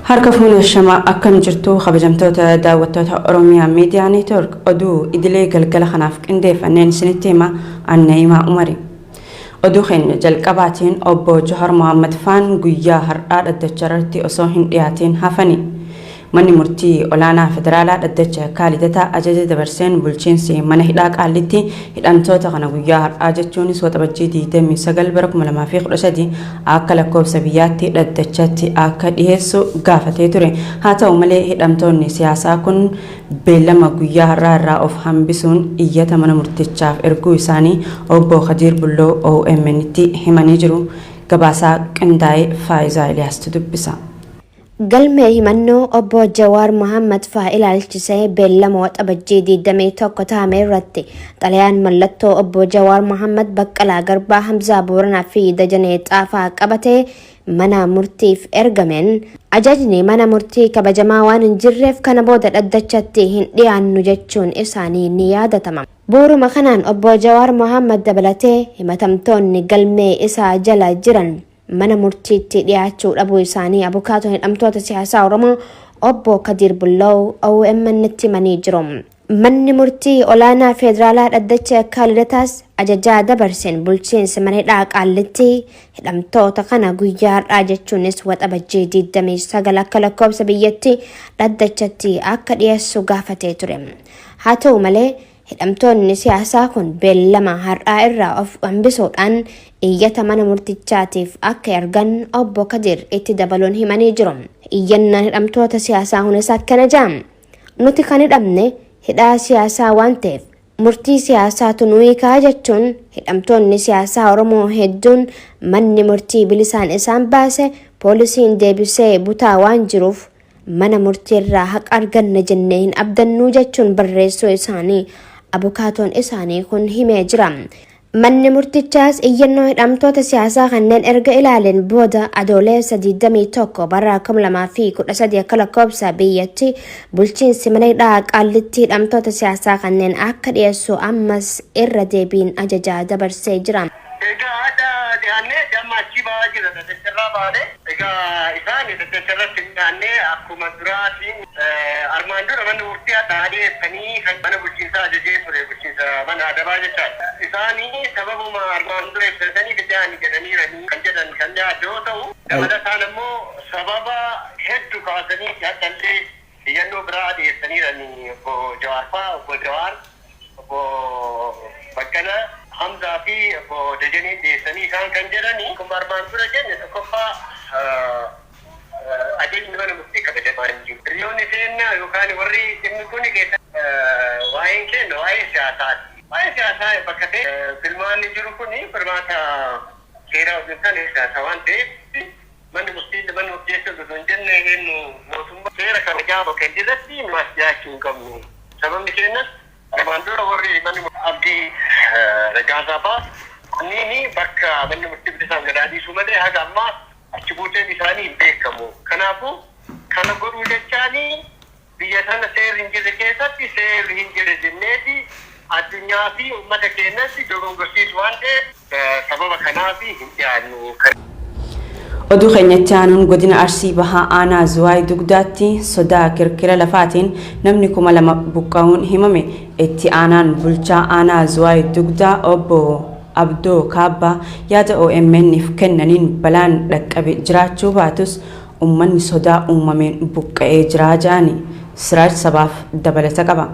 Harka fuula shamaa akkam jirtu kabajamtoota daawwattoota Oromiyaa Miidiyaa Neetwork oduu idilee galgala kanaaf qindeeffanneen isinitti hima Anna'imaa Umari. Oduu keenya jalqabaatiin obbo Johar Mohammad Faan guyyaa har'aa dhaddacha irratti osoo hin dhiyaatiin hafani. Manni murtii olaanaa federaalaa dhaddacha kaalidataa ajaja dabarseen bulchiinsi mana hidhaa Qaallitti hidhamtoota kana guyyaa har'aa jechuunis waxabajjii 29 bara 2013 akka lakkoofsa biyyaatti dhaddachatti akka dhiyeessu gaafatee ture. Haa ta'u malee hidhamtoonni siyaasaa kun beellama guyyaa har'aa irraa of hambisuun iyyata mana murtichaaf erguu isaanii obbo Khadiir Bulloo OMN'tti himanii jiru. Gabaasaa qindaa'ee Faayizaa Iliyaastuu dubbisa. Galmee himannoo obbo Jawaar Mohammad faa ilaalchisee beellama waxabajjii 21 taa'ame irratti xalayaan mallattoo obbo Jawaar Mohammad Baqqalaa Garbaa Hamzaa Booranaa fi Dajanee Xaafaa qabatee mana murtiif ergameen ajajni mana murtii kabajamaa waan hin jirreef kana booda dhaddachatti hin dhiyaannu jechuun isaanii ni yaadatama. Booruma kanaan obbo Jawaar Mohammad dabalatee himatamtoonni galmee isaa jala jiran mana murtiitti dhiyaachuu dhabuu isaanii abukaatoon hidhamtoota siyaasaa Oromoo obbo Khadiir Bulloo OMN'tti himanii jiru. Manni murtii olaanaa federaalaa dhaddacha kaalidataas ajajaa dabarseen bulchiinsi mana hidhaa Qaallitti hidhamtoota kana guyyaa har'aa jechuunis waxabajjii 29 akka lakkoofsa biyyatti dhaddachatti akka dhiyeessu gaafatee ture. Haa ta'u malee hidhamtoonni siyaasaa kun beellama har'aa irraa of hambisuudhaan iyyata mana murtichaatiif akka ergan obbo Khadiir itti dabaluun himanii jiru. Iyyannaan hidhamtoota siyaasaa kunis akkana jedha. Nuti kan hidhamne hidhaa siyaasaa waan ta'eef murtii siyaasaatu nu hiikaa jechuun hidhamtoonni siyaasaa Oromoo hedduun manni murtii bilisaan isaan baase poolisiin deebisee butaa waan jiruuf mana murtiirraa haqa arganna jennee hin abdannuu jechuun barreessuu isaanii abukaatoon isaanii kun himee jira. Manni murtichaas iyyannoo hidhamtoota siyaasaa kanneen erga ilaaleen booda adoolessa 21 bara 2013 akka lakkoofsa biyyatti bulchiinsi mana hidhaa Qaallitti hidhamtoota siyaasaa kanneen akka dhiyeessu ammas irra deebiin ajajaa dabarsee jira. Dhiyaannee damma achi ba'aa jira daddacharraa baane egaa isaan daddacharratti dhiyaannee akkuma duraatiin armaan dura manni murtii adda adeessanii kan mana bulchiinsaa ajajee ture bulchiinsa mana adabaa jechaadha. Isaanii sababuma armaan dura ibsatanii dhiyaanii jedhaniiranii kan jedhan kan dhiyaate yoo ta'u dabalataan ammoo sababa hedduu kaasanii yaadallee iyyannoo biraa adeessaniiranii obbo Jawaar fa'aa obbo Jawaar obbo Baqqalaa Hamzaa fi obbo Dajanee dhiyeessanii isaan kan jedhanii akkuma armaan dura jenne tokkoffaa ajajni mana murtii kabajamaa hin jiru. Hiriyoonni seenaa yookaan warri dhimmi kun keessa waa'een kenna waa'ee siyaasaati. Waa'ee siyaasaa bakka ta'e filmaanni jiru kun firmaata seeraa wajjin kan siyaasa waan ta'eef manni murtii osoo hin jenne eenyu mootummaa seera kabajaa bakka hin jirretti maas dhiyaachuu hin qabnu. Sababni keenyas armaan dura warri manni abdii Ragaasaa fa'aa kunniin bakka manni murtii bilisaan gadaadhiisu malee haga ammaa achi buuteen isaanii hin beekamu. Kanaafuu kana godhuu jechaanii biyya sana seerri hin jirre keessatti seerri hin jirre jenneeti addunyaa fi uummata keenyatti dogongorsiisu waan ta'eef sababa kanaaf hin dhiyaannu. Oduu keenyatti aanuun godina Arsii Bahaa Aanaa Zuwaay Dugdaatti sodaa kirkira lafaatiin namni 2,000 buqqa'uun himame. Itti aanaan bulchaa Aanaa Zuwaay Dugdaa obbo Abdoo Kaabbaa yaada OMN'if kennaniin balaan dhaqqabe jiraachuu baatus uummanni sodaa uumameen buqqa'ee jira jedhani. Siraaj sabaaf dabalata qaba.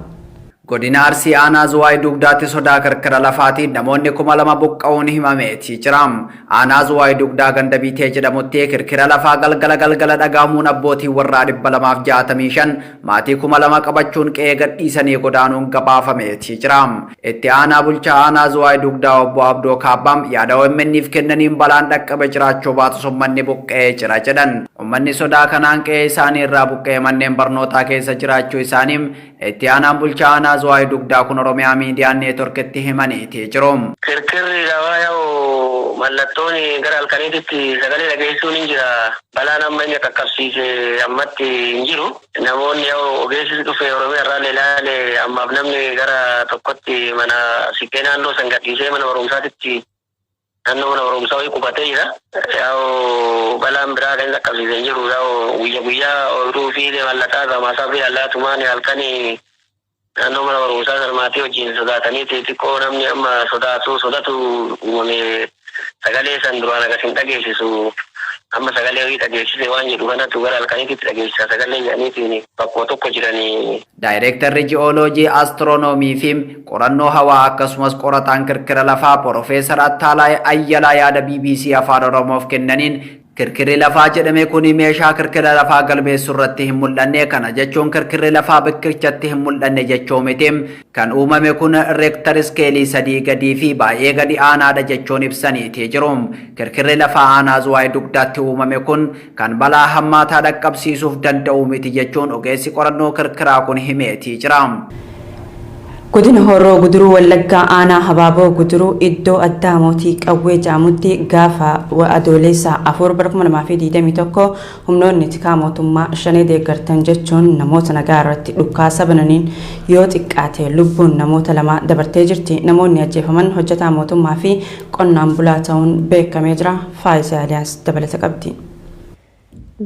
Godina Arsii Aanaa Zuwaay Dugdaatti sodaa kirkira lafaatiin namoonni 2,000 buqqa'uun himameeti jiram. Aanaa Zuwaay Dugdaa ganda biitee jedhamutti kirkira lafaa galgala dhagahamuun abbootii warraa 265 maatii 2,000 qabachuun qe'ee gadhiisanii godaanuun gabaafameeti jiram. Itti aanaa bulchaa Aanaa Zuwaay Dugdaa obbo Abdoo Kaabbaam yaada OMN'if kennaniin balaan dhaqqabe jiraachuu baatus uummanni buqqa'ee jira jedhan. Uummanni sodaa kanaan qe'ee isaanii irraa buqqa'ee manneen barnootaa keessa jiraachuu isaaniim itti aanaan bulchaa Aanaa Zuwaay Dugdaa kun Oromiyaa Miidiyaa Neetworkitti himaniiti jiru. Kirkirri lafaa yoo mallattoon gara halkaniitti sagalee dhageessuun hin jira. Balaan amma inni qaqqabsiise ammatti hin jiru. Namoonni yoo ogeessi dhufe Oromiyaa irraa ilaale ammaaf namni gara tokkotti mana siqqee naannoo san gadhiisee mana barumsaatitti naannoo mana barumsaa wayii qubatee jira. Yaa'u balaan biraa kan qaqqabsiisan jiru yaa'u guyyaa ooluu fi mallattoo ramaasaa fi allaatumaan halkanii naannoo mana barumsaa salmaatii wajjin sodaatanii xixiqqoo namni amma sodaatu uumame sagalee san duraan akkasiin dhageessisu. Amma sagalee wayii dhageessise waan jedhu kanatu gara halkaniitti dhageessisa sagalee jedhaniitiin bakkoo tokko jiranii. Daayireektarri ji'ooloojii astiroonoomii fi qorannoo hawaa akkasumas qorataan kirkira lafaa Piroofeesar Attaalaa Ayyalaa yaada BBC Afaan Oromoof kennaniin kirkirri lafaa jedhame kun meeshaa kirkira lafaa galmeessu irratti hin mul'anne. Kana jechuun kirkirri lafaa bikkirchatti hin mul'anne jechuu miti. Kan uumame kun reektar iskeelii 3 gadii fi baay'ee gadi aanaadha jechuun ibsaniiti jiru. Kirkirri lafaa aanaa Zuwaay dugdaatti uumame kun kan balaa hammaataa dhaqqabsiisuuf danda'u miti jechuun ogeessi qorannoo kirkiraa kun himeetii jira. Godina Horroo Guduruu Wallaggaa aanaa Habaaboo Guduruu iddoo addaa mootii qawwee jaamutti gaafa adoolessa 4/2021 humnoonni tikaa mootummaa shanee deeggartan jechuun namoota nagaa irratti dhukaasa bananiin yoo xiqqaate lubbuun namoota 2 dabartee jirti. Namoonni ajjeefaman hojjetaa mootummaa fi qonnaan bulaa ta'uun beekamee jira. Faayisaa Aliyaas dabalata qabdi.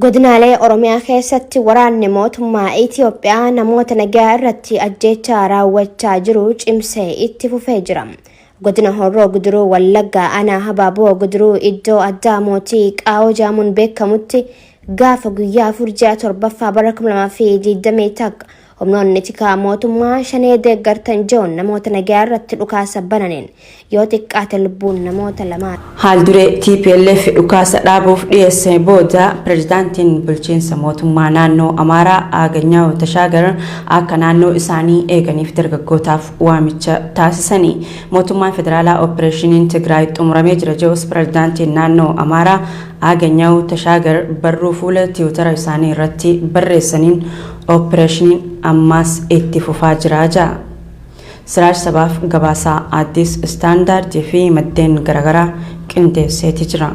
Godinaalee Oromiyaa keessatti waraanni mootummaa Itoophiyaa namoota nagaa irratti ajjeechaa raawwachaa jiru cimsee itti fufee jira. Godina Horroo Guduruu Wallaggaa aanaa Habaaboo Guduruu iddoo addaa mootii qaawoo jaamuun beekamutti gaafa guyyaa 4/7 bara 2021 humnoonni tikaa mootummaa shanee deeggartan jechuun namoota nagaa irratti dhukaasa bananiin yoo xiqqaate lubbuun namoota 2. Haal duree TPLF dhukaasa dhaabuuf dhiyeesse booda pirezidaantiin bulchiinsa mootummaa naannoo Amaaraa Aganyaw Tashaagar akka naannoo isaanii eeganiif dargaggootaaf waamicha taasisanii mootummaan federaalaa opereeshiniin Tigraay xumuramee jira jechuun pirezidaantiin naannoo Amaaraa Aganyaw Tashaagar barruu fuula tiwutara isaanii irratti barreessaniin opereeshiniin ammas itti fufaa jira jedha. Siraaj sabaaf gabaasaa Addis Istaandaardii fi maddeen garaagaraa qindeesseeti jira.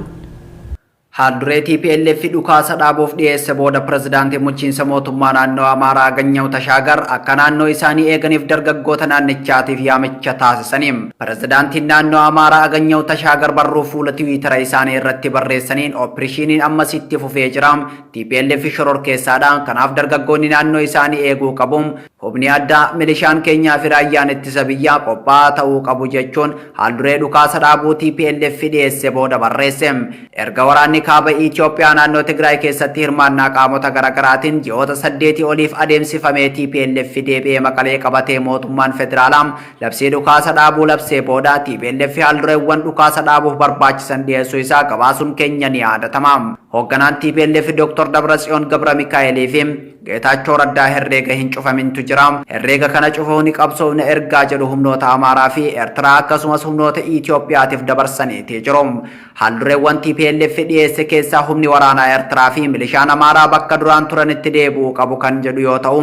Haal duree TPLF dhukaasa dhaabuuf dhiyeesse booda pirezidaantii bulchiinsa mootummaa naannoo Amaaraa Aganyaw Tashaagar akka naannoo isaanii eeganiif dargaggoota naannichaatiif yaamicha taasisaniin pirezidaantiin naannoo Amaaraa Aganyaw Tashaagar barruu fuula tiwiitara isaanii irratti barreessaniin opereeshiniin ammas itti fufee jira. TPLF shororkeessaadhaan kanaaf dargaggoonni naannoo isaanii eeguu qabu. Humni addaa milishaan keenyaa fi raayyaan ittisa biyyaa qophaa'aa ta'uu qabu jechuun haal duree dhukaasa dhaabuu TPLF dhiyeesse booda barreesse. Erga waraanni kaaba Itoophiyaa naannoo Tigraay keessatti hirmaannaa qaamota garaagaraatiin ji'oota 8 oliif adeemsifamee TPLF deebi'ee Maqalee qabatee mootummaan federaalaa labsii dhukaasa dhaabuu labsee booda TPLF haal dureewwan dhukaasa dhaabuuf barbaachisan dhiyeessuu isaa gabaasuun keenya ni yaadatama. Hoogganaan TPLF Dr. Dabratsiyoon Gabra Mikaa'elii fi Geetaachoo Raddaa herreega hin cufamintu jira. Herreega kana cufuun qabsoofna ergaa jedhu humnoota Amaaraa fi Eertiraa akkasumas humnoota Itoophiyaatiif dabarsaniiti jiru. Haal dureewwan TPLF dhiyeesse keessaa humni waraanaa Eertiraa fi milishaan Amaaraa bakka duraan turanitti deebi'uu qabu kan jedhu yoo ta'u,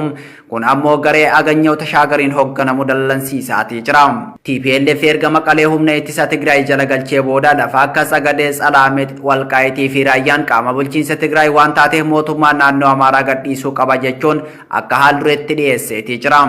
kun ammoo garee Aganyaw Tashaagariin hoogganamu dallansiisaatii jira. TPLF erga Maqalee humna ittisa Tigraay jala galchee booda lafa akka Sagadee, Salaamet, Walqaayitii fi Raayyaan qaama bulchiinsa Tigraay waan taateef mootummaan naannoo Amaaraa gadhiisuu qaba jechuun akka haal dureetti dhiyeesseetii jira.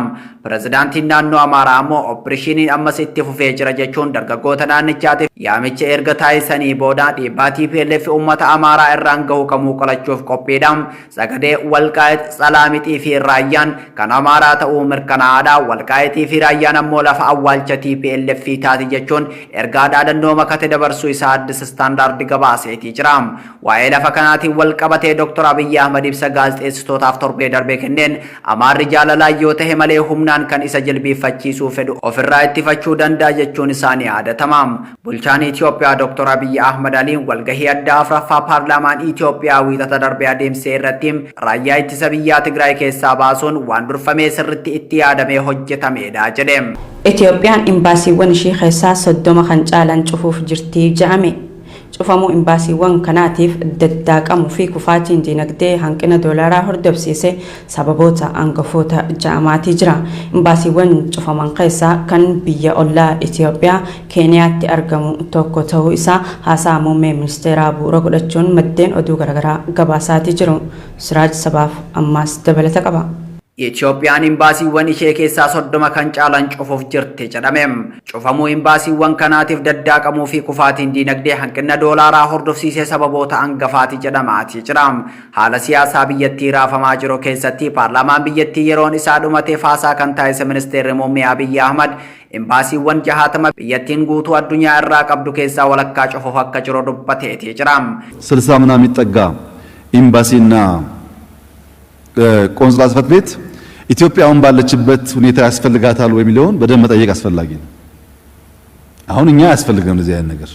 Pirezidaantiin naannoo Amaaraa ammoo opereeshiniin ammas itti fufee jira jechuun dargaggoota naannichaatiif yaamicha erga taasisanii booda dhiibbaa TPLF uummata Amaaraa irraan gahu kamuu qolachuuf qophiidha. Sagadee, Walqaayit, Salaamitii fi Raayyaan kan Amaaraa ta'uu mirkanaa'aadha. Walqaayitii fi Raayyaan ammoo lafa awwaalcha TPLF taati jechuun ergaa dhaadannoo makate dabarsuu isaa Addis Istaandaard gabaaseetii jira. Waa'ee lafa kanaatiin wal qabatee Dr. Abiyyi Ahmad ibsa gaazexeessitootaaf torbee darbee kenneen Amaarri jaalalaa yoo ta'e malee humnaan kan isa jilbiiffachiisuu fedhu ofirraa ittifachuu danda'a jechuun isaanii yaadatama. Bulchaan Itoophiyaa Dr. Abiyyi Ahmad Aliin walgahii addaa afuraffaa paarlaamaan Itoophiyaa wiixata darbee adeemsee irratti raayyaa ittisa biyyaa Tigraay keessaa baasuun waan durfamee sirriitti itti yaadamee hojjetamedha jedhe. Itoophiyaan imbaasiiwwan ishee keessaa 30 kan caalan cufuuf jirti jedhame. Cufamuu imbaasiiwwan kanaatiif daddaaqamuu fi kufaatiin dinagdee hanqina doolaraa hordofsiise sababoota hangafoota jedhamaatii jira. Imbaasiiwwan cufaman keessaa kan biyya ollaa Itoophiyaa Keeniyaatti argamu tokko ta'uu isaa haasaa muummee ministeeraa bu'uura godhachuun maddeen oduu garaagaraa gabaasaatii jiru. Siraaj sabaaf ammas dabalata qaba. Itoophiyaan imbaasiiwwan ishee keessaa 30 kan caalan cufuuf jirti jedhameem. Cufamuu imbaasiiwwan kanaatiif daddaaqamuu fi kufaatiin diinagdee hanqina doolaaraa hordofsiisee sababoota hangafaati jedhamaati jiraam. Haala siyaasaa biyyattii raafamaa jiru keessatti paarlaamaan biyyattii yeroon isaa dhumatee haasaa kan taasise ministeerri muummee Abiyyi Ahmad imbaasiiwwan 60 biyyattiin guutuu addunyaa irraa qabdu keessaa walakkaa cufuuf akka jiru dubbateeti jiraam. 60 ምናምን የሚጠጋ ኤምባሲና ቆንስላ ጽሕፈት ቤት ኢትዮጵያ አሁን ባለችበት ሁኔታ ያስፈልጋታል ወይ የሚለውን በደንብ መጠየቅ አስፈላጊ ነው። አሁን እኛ ያስፈልገን እንደዚህ አይነት ነገር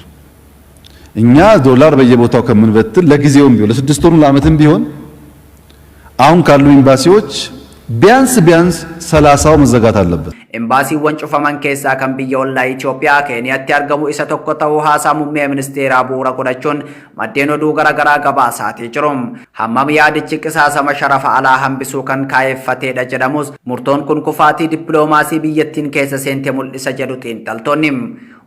እኛ ዶላር በየቦታው ከምንበትል ለጊዜውም ቢሆን ለስድስት ወሩ ለዓመትም ቢሆን አሁን ካሉ ኤምባሲዎች ቢያንስ 30ው መዘጋት አለበት። ኤምባሲiwwan cufaman keessaa kan biyya ollaa Itoophiyaa Keeniyaatti argamu isa tokko ta'uu haasaa muummee ministeeraa bu'uura godhachuun maddeen oduu garaagaraa gabaasaatii jiru. Hammam yaadichi qisaasama sharafa alaa hambisuu kan kaayeffatedha jedhamus murtoon kun kufaatii dippiloomaasii biyyattiin keessa seente mul'isa jedhu xiinxaltoonni.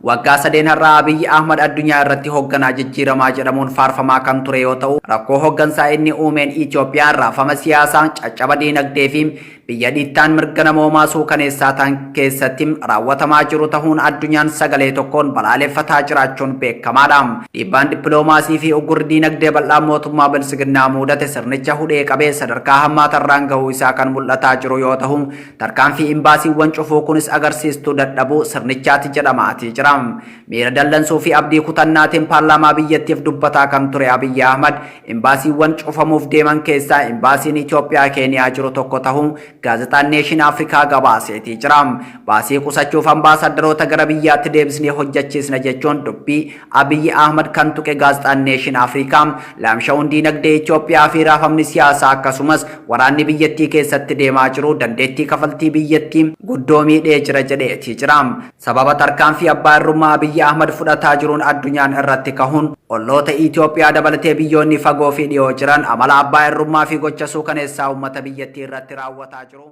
Waggaa 3 har'aa Abiyyi Ahmad addunyaa irratti hoogganaa jijjiiramaa jedhamuun faarfamaa kan ture yoo ta'u rakkoo hooggansaa inni uumeen Itoophiyaan raafama siyaasaa caccaba diinagdee fi biyya dhiittaan mirga namoomaa suukaneessaa ta'an keessatti raawwatamaa jiru ta'uun addunyaan sagalee tokkoon balaaleffataa jiraachuun beekamaadha. Dhiibbaan dippiloomaasii fi uggurri diinagdee bal'aan mootummaa bilisiginnaa mudate sirnicha hudhee qabee sadarkaa hammaatarraan gahuu isaa kan mul'ataa jiru yoo ta'u tarkaanfii imbaasiiwwan cufuu kunis agarsiistuu dadhabuu sirnichaati jedhamaatii jira. Miira dallansuu fi abdii kutannaatiin paarlaamaa biyyattiif dubbataa kan ture Abiyyi Ahmad imbaasiiwwan cufamuuf deeman keessaa imbaasiin Itoophiyaa Keeniyaa jiru tokko ta'uu gaazexaan Neeshin Afrikaa gabaaseetii jira. Baasii qusachuuf ambaasadaroota gara biyyaatti deebisnee hojjechiisna jechuun dubbii Abiyyi Ahmad kan tuqe gaazexaan Neeshin Afrikaa laamsha'uun diinagdee Itoophiyaa fi raafamni siyaasaa akkasumas waraanni biyyattii keessatti deemaa jiru dandeettii kafaltii biyyattii guddoo miidhee jira jedheetii jira. Sababa tarkaanfii abbaa irrummaa Abiyyi Ahmad fudhataa jiruun addunyaan irratti kahuun olloota Itoophiyaa dabalatee biyyoonni fagoo fi dhiyoo jiran amala abbaa irrummaa fi gocha suukaneessaa uummata biyyattii irratti raawwataa jiru.